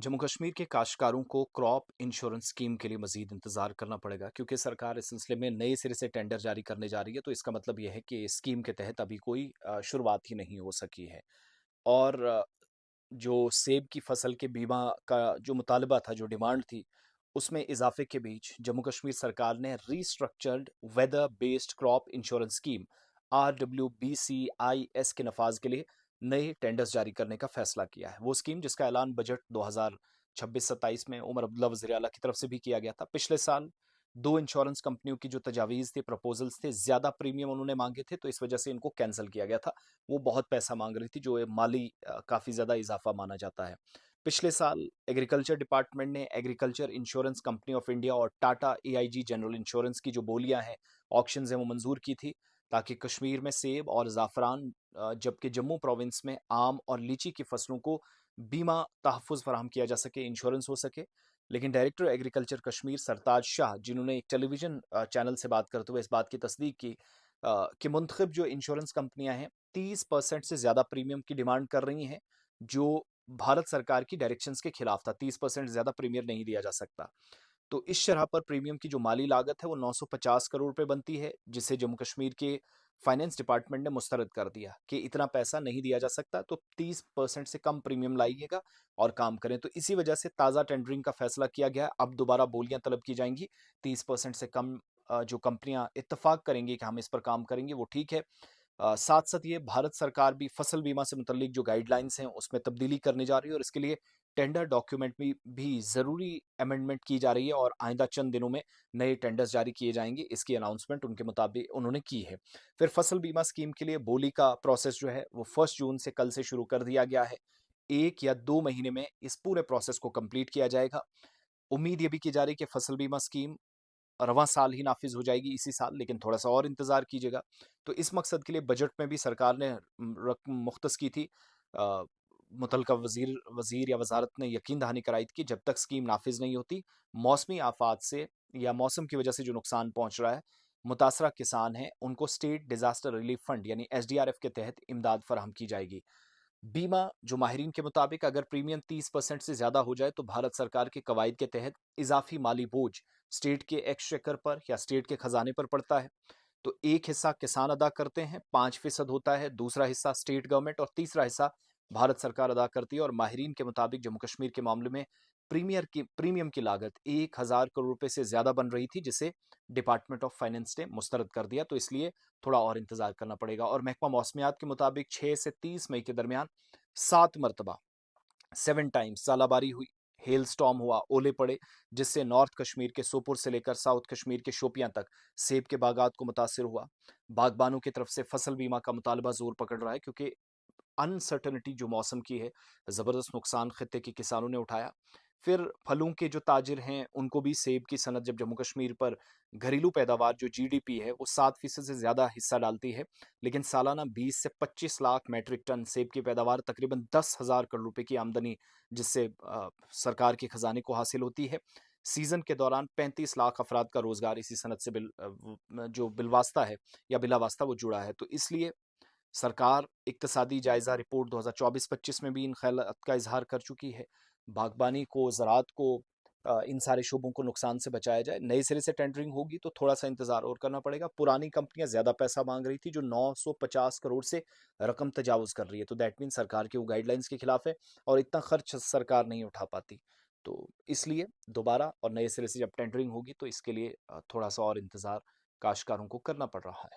जम्मू कश्मीर के काश्तकारों को क्रॉप इंश्योरेंस स्कीम के लिए मजीद इंतजार करना पड़ेगा क्योंकि सरकार इस सिलसिले में नए सिरे से टेंडर जारी करने जा रही है। तो इसका मतलब यह है कि इस स्कीम के तहत अभी कोई शुरुआत ही नहीं हो सकी है। और जो सेब की फसल के बीमा का जो मुतालबा था, जो डिमांड थी, उसमें इजाफे के बीच जम्मू कश्मीर सरकार ने restructured weather based crop insurance scheme RWBCIS के नफाज के लिए नए टेंडर्स जारी करने का फैसला किया है। वो स्कीम जिसका ऐलान बजट 2026-27 में उमर अब्दुल्ला वज़ीर आला की तरफ से भी किया गया था। पिछले साल दो इंश्योरेंस कंपनियों की जो तजावीज़ थी, प्रपोजल्स थे, ज़्यादा प्रीमियम उन्होंने मांगे थे, तो इस वजह से इनको कैंसिल किया गया था। वो बहुत पैसा मांग रही थी, जो माली काफ़ी ज़्यादा इजाफा माना जाता है। पिछले साल एग्रीकल्चर डिपार्टमेंट ने agriculture insurance company of India और टाटा AIG जनरल इंश्योरेंस की जो बोलियां हैं, ऑक्शंस हैं, वो मंजूर की थी ताकि कश्मीर में सेब और ज़ाफ़रान, जबकि जम्मू प्रोविंस में आम और लीची की फसलों को बीमा तहफ़्फ़ुज़ फराहम किया जा सके, इंश्योरेंस हो सके। लेकिन डायरेक्टर एग्रीकल्चर कश्मीर सरताज शाह, जिन्होंने एक टेलीविज़न चैनल से बात करते हुए इस बात की तस्दीक की कि मुंतखब जो इंश्योरेंस कंपनियां हैं 30% से ज़्यादा प्रीमियम की डिमांड कर रही हैं, जो भारत सरकार की डायरेक्शंस के खिलाफ था। 30% ज़्यादा प्रीमियम नहीं दिया जा सकता। तो इस शरह पर प्रीमियम की जो माली लागत है वो 950 करोड़ रुपए बनती है, जिसे जम्मू कश्मीर के फाइनेंस डिपार्टमेंट ने मुस्तरद कर दिया कि इतना पैसा नहीं दिया जा सकता, तो 30% से कम प्रीमियम लाइएगा और काम करें। तो इसी वजह से ताज़ा टेंडरिंग का फैसला किया गया। अब दोबारा बोलियां तलब की जाएंगी। 30% से कम जो कंपनियां इत्तेफाक करेंगी कि हम इस पर काम करेंगे, वो ठीक है। साथ साथ ये भारत सरकार भी फसल बीमा से मुतल्लिक जो गाइडलाइंस हैं उसमें तब्दीली करने जा रही है और इसके लिए टेंडर डॉक्यूमेंट में भी ज़रूरी अमेंडमेंट की जा रही है और आइंदा चंद दिनों में नए टेंडर्स जारी किए जाएंगे। इसकी अनाउंसमेंट उनके मुताबिक उन्होंने की है। फिर फसल बीमा स्कीम के लिए बोली का प्रोसेस जो है वो 1 जून से कल से शुरू कर दिया गया है। 1 या 2 महीने में इस पूरे प्रोसेस को कंप्लीट किया जाएगा। उम्मीद ये भी की जा रही है कि फसल बीमा स्कीम रवां साल ही नाफिज हो जाएगी, इसी साल, लेकिन थोड़ा सा और इंतजार कीजिएगा। तो इस मकसद के लिए बजट में भी सरकार ने रकम मुख्तस की थी। अ, मुतलका वजीर वजीर या वजारत ने यकीन दहानी कराई थी कि जब तक स्कीम नाफिज नहीं होती, मौसमी आफात से या मौसम की वजह से जो नुकसान पहुंच रहा है, मुतासरा किसान हैं, उनको स्टेट डिजास्टर रिलीफ फंड यानी SDRF के तहत इमदाद फराहम की जाएगी। बीमा जो माहिरीन के मुताबिक अगर प्रीमियम 30% से ज्यादा हो जाए तो भारत सरकार के कवायद के तहत इजाफी माली बोझ स्टेट के एक्सचेकर पर या स्टेट के खजाने पर पड़ता है। तो एक हिस्सा किसान अदा करते हैं, 5% होता है, दूसरा हिस्सा स्टेट गवर्नमेंट और तीसरा हिस्सा भारत सरकार अदा करती है। और माहिरीन के मुताबिक जम्मू कश्मीर के मामले में प्रीमियम की लागत 1,000 करोड़ रुपए से ज्यादा बन रही थी, जिसे डिपार्टमेंट ऑफ फाइनेंस ने मुस्तरद कर दिया। तो इसलिए थोड़ा और इंतजार करना पड़ेगा। और महकमा मौसमियात के मुताबिक 6 से 30 मई के दरमियान 7 मरतबा 7 टाइम्स सालाबारी हुई, हेल स्टॉर्म हुआ, ओले पड़े, जिससे नॉर्थ कश्मीर के सोपुर से लेकर साउथ कश्मीर के शोपियां तक सेब के बागात को मुतासर हुआ। बागबानों की तरफ से फसल बीमा का मुतालबा जोर पकड़ रहा है क्योंकि अनसर्टनिटी जो मौसम की है, ज़बरदस्त नुकसान खित्ते के किसानों ने उठाया। फिर फलों के जो ताजिर हैं, उनको भी सेब की सनत जब जम्मू कश्मीर पर घरेलू पैदावार जो GDP है, वो 7% से ज़्यादा हिस्सा डालती है, लेकिन सालाना 20 से 25 लाख मैट्रिक टन सेब की पैदावार, तकरीबन 10,000 करोड़ रुपए की आमदनी, जिससे सरकार के खजाने को हासिल होती है। सीजन के दौरान 35 लाख अफराद का रोजगार इसी सनत से जो बिलवास्ता है या बिला वास्ता वो जुड़ा है। तो इसलिए सरकार इक्तसादी जायजा रिपोर्ट 2024-25 में भी इन ख्यालात का इजहार कर चुकी है। बागबानी को, ज़राअत को, इन सारे शोबों को नुकसान से बचाया जाए। नए सिरे से टेंडरिंग होगी तो थोड़ा सा इंतजार और करना पड़ेगा। पुरानी कंपनियां ज्यादा पैसा मांग रही थी, जो 950 करोड़ से रकम तजावुज कर रही है, तो दैट मीन सरकार के वो गाइडलाइंस के खिलाफ है और इतना खर्च सरकार नहीं उठा पाती। तो इसलिए दोबारा और नए सिरे से जब टेंडरिंग होगी तो इसके लिए थोड़ा सा और इंतजार काश्तकारों को करना पड़ रहा है।